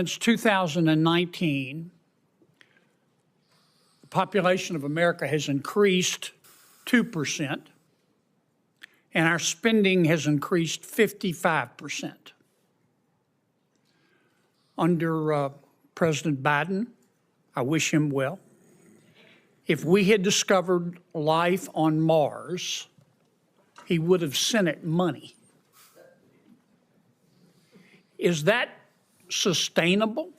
Since 2019, the population of America has increased 2%, and our spending has increased 55%. Under President Biden, I wish him well. If we had discovered life on Mars, he would have sent it money. Is that sustainable?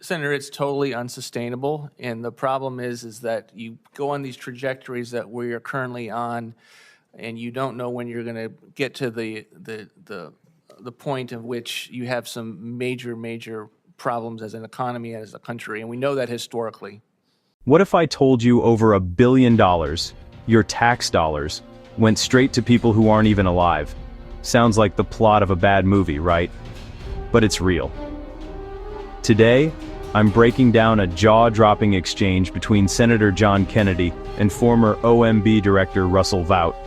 Senator, it's totally unsustainable, and the problem is that you go on these trajectories that we are currently on, and you don't know when you're going to get to the point of which you have some major problems as an economy and as a country, and we know that historically. What if I told you over $1 billion, your tax dollars, went straight to people who aren't even alive? Sounds like the plot of a bad movie, right? But it's real. Today, I'm breaking down a jaw-dropping exchange between Senator John Kennedy and former OMB Director Russell Vought.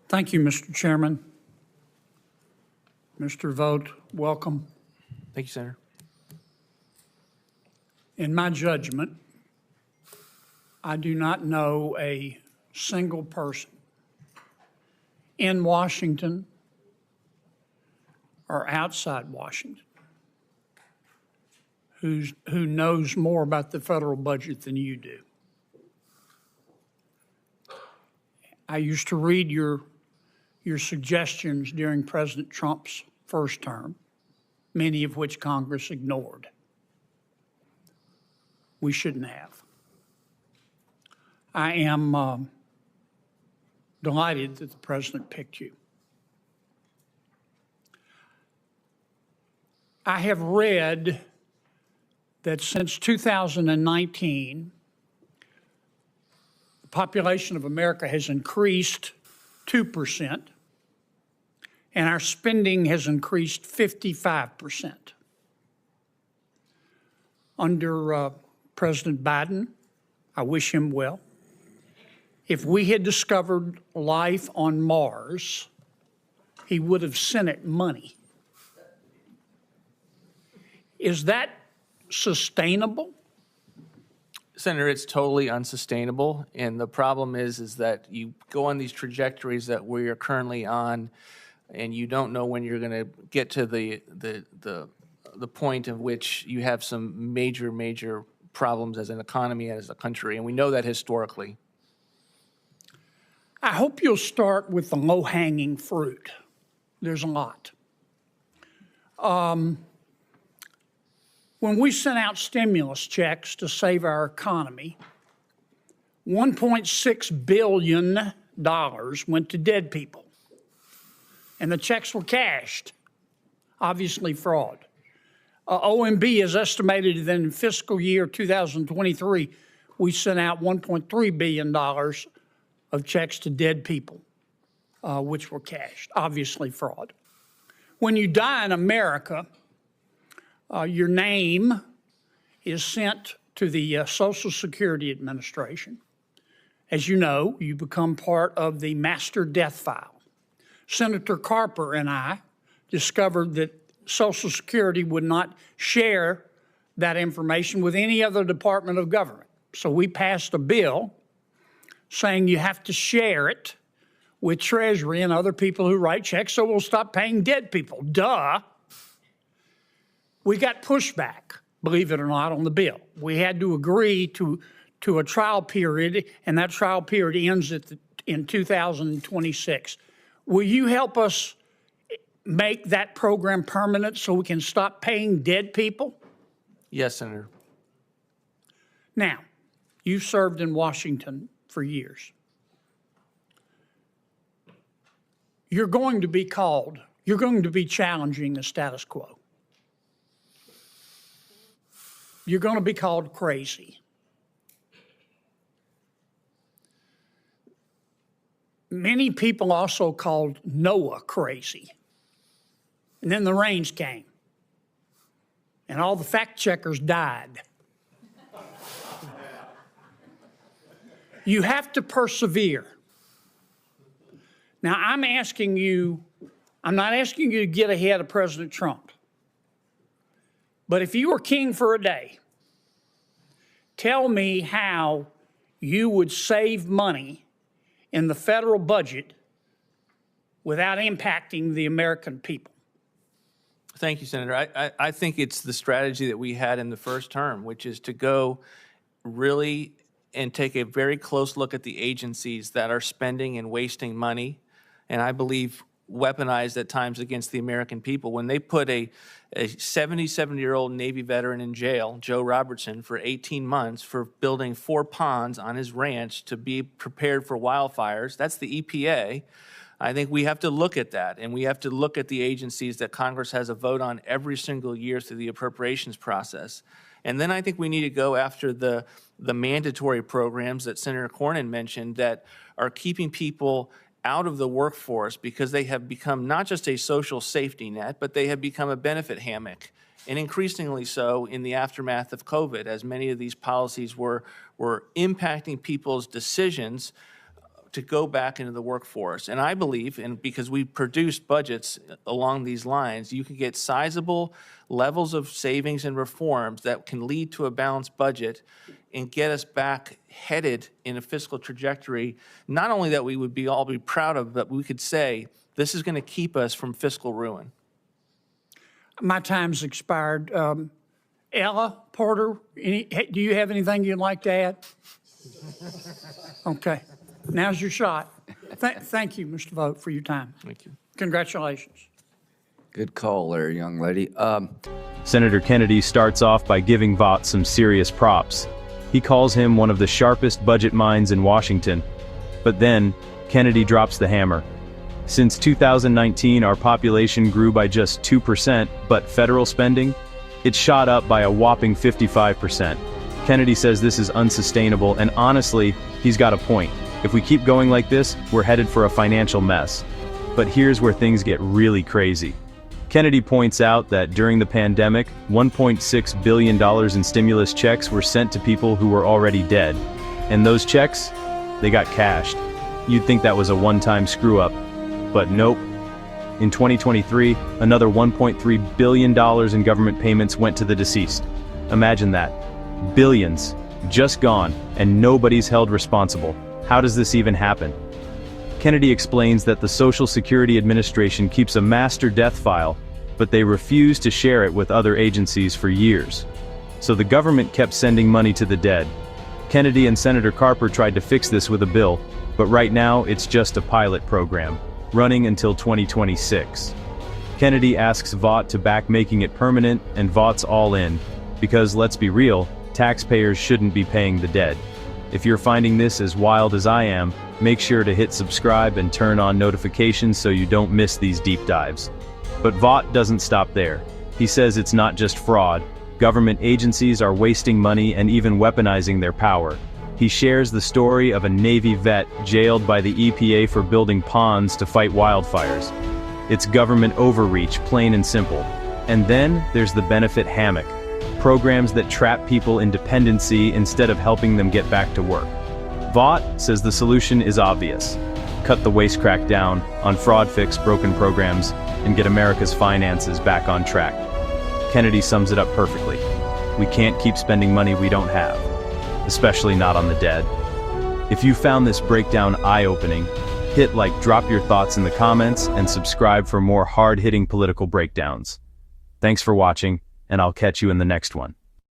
Thank you, Mr. Chairman. Mr. Vought, welcome. Thank you, Senator. In my judgment, I do not know a single person in Washington or outside Washington who knows more about the federal budget than you do. I used to read your suggestions during President Trump's first term, many of which Congress ignored. We shouldn't have. I am delighted that the president picked you. I have read that since 2019, the population of America has increased 2%, and our spending has increased 55%. Under President Biden, I wish him well. If we had discovered life on Mars, he would have sent it money. Is that sustainable? Senator, it's totally unsustainable, and the problem is that you go on these trajectories that we are currently on, and you don't know when you're going to get to the point of which you have some major problems as an economy and as a country, and we know that historically. I hope you'll start with the low-hanging fruit. There's a lot. When we sent out stimulus checks to save our economy, $1.6 billion went to dead people, and the checks were cashed, obviously fraud. OMB has estimated that in fiscal year 2023, we sent out $1.3 billion of checks to dead people, which were cashed, obviously fraud. When you die in America, your name is sent to the Social Security Administration. As you know, you become part of the master death file. Senator Carper and I discovered that Social Security would not share that information with any other department of government. So we passed a bill saying you have to share it with Treasury and other people who write checks, so we'll stop paying dead people. Duh. We got pushback, believe it or not, on the bill. We had to agree to a trial period, and that trial period ends in 2026. Will you help us make that program permanent so we can stop paying dead people? Yes, Senator. Now, you've served in Washington for years. You're going to be challenging the status quo. You're going to be called crazy. Many people also called Noah crazy. And then the rains came, and all the fact checkers died. You have to persevere. Now, I'm not asking you to get ahead of President Trump. But if you were king for a day, tell me how you would save money in the federal budget without impacting the American people. Thank you, Senator. I think it's the strategy that we had in the first term, which is to go really and take a very close look at the agencies that are spending and wasting money, and I believe weaponized at times against the American people. When they put a 77-year-old Navy veteran in jail, Joe Robertson, for 18 months for building 4 ponds on his ranch to be prepared for wildfires, that's the EPA. I think we have to look at that, and we have to look at the agencies that Congress has a vote on every single year through the appropriations process. And then I think we need to go after the mandatory programs that Senator Cornyn mentioned that are keeping people out of the workforce because they have become not just a social safety net, but they have become a benefit hammock, and increasingly so in the aftermath of COVID, as many of these policies were impacting people's decisions to go back into the workforce. And I believe, and because we produced budgets along these lines, you can get sizable levels of savings and reforms that can lead to a balanced budget and get us back headed in a fiscal trajectory, not only that we would all be proud of, but we could say, this is going to keep us from fiscal ruin. My time's expired. Ella Porter, do you have anything you'd like to add? Okay. Now's your shot. Thank you, Mr. Vought, for your time. Thank you. Congratulations. Good call there, young lady. Senator Kennedy starts off by giving Vought some serious props. He calls him one of the sharpest budget minds in Washington. But then, Kennedy drops the hammer. Since 2019, our population grew by just 2%, but federal spending? It shot up by a whopping 55%. Kennedy says this is unsustainable, and honestly, he's got a point. If we keep going like this, we're headed for a financial mess. But here's where things get really crazy. Kennedy points out that during the pandemic, $1.6 billion in stimulus checks were sent to people who were already dead. And those checks, they got cashed. You'd think that was a one-time screw-up, but nope. In 2023, another $1.3 billion in government payments went to the deceased. Imagine that. Billions, just gone, and nobody's held responsible. How does this even happen? Kennedy explains that the Social Security Administration keeps a master death file, but they refuse to share it with other agencies for years. So the government kept sending money to the dead. Kennedy and Senator Carper tried to fix this with a bill, but right now it's just a pilot program, running until 2026. Kennedy asks Vought to back making it permanent, and Vaught's all in, because let's be real, taxpayers shouldn't be paying the dead. If you're finding this as wild as I am, make sure to hit subscribe and turn on notifications so you don't miss these deep dives. But Vought doesn't stop there. He says it's not just fraud. Government agencies are wasting money and even weaponizing their power. He shares the story of a Navy vet jailed by the EPA for building ponds to fight wildfires. It's government overreach, plain and simple. And then there's the benefit hammock. Programs that trap people in dependency instead of helping them get back to work. Vought says the solution is obvious. Cut the waste crack down on fraud, fix broken programs, and get America's finances back on track. Kennedy sums it up perfectly. We can't keep spending money we don't have, especially not on the dead. If you found this breakdown eye-opening, hit like, drop your thoughts in the comments, and subscribe for more hard-hitting political breakdowns. Thanks for watching, and I'll catch you in the next one.